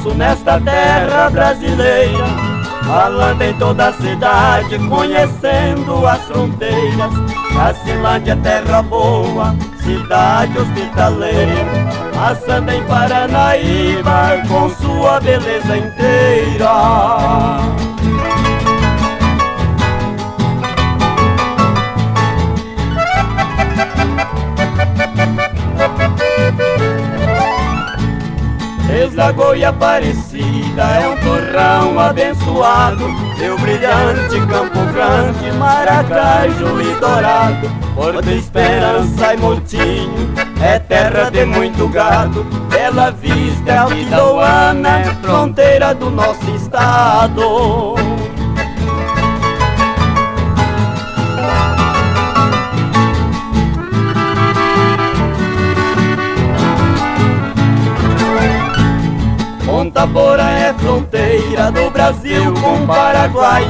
passo nesta terra brasileira, falando em toda a cidade, conhecendo as fronteiras. Cacilândia é terra boa, cidade hospitaleira, passando em Paranaíba com sua beleza inteira. Lagoa Aparecida é um torrão abençoado, Rio Brilhante, Campo Grande, Maracaju e Dourado, Porto Esperança e Moutinho é terra de muito gado, Bela Vista é Alquidoana, é fronteira do nosso estado. Ponta Porã é fronteira do Brasil com o Paraguai,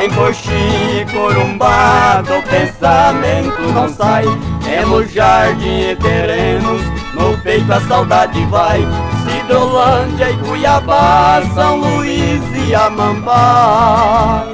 em Coxim e Corumbá do pensamento não sai, temos jardim e terrenos, no peito a saudade vai, Cidrolândia e Cuiabá, São Luís e Amambá.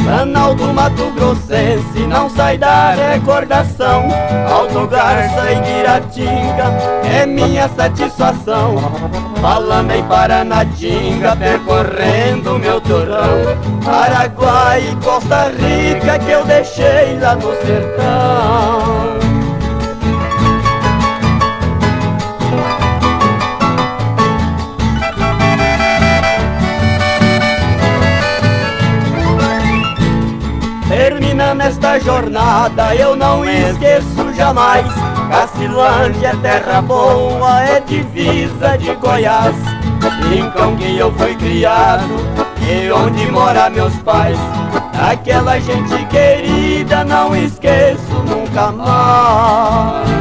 Planalto Mato Grossense não sai da recordação, Alto Garça e Guiratinga é minha satisfação, falando em Paranatinga, percorrendo meu torrão, Paraguai e Costa Rica que eu deixei lá no sertão. Terminando esta jornada eu não esqueço jamais, Cacilândia é terra boa, é divisa de Goiás, rincão que eu fui criado e onde moram meus pais, aquela gente querida não esqueço nunca mais.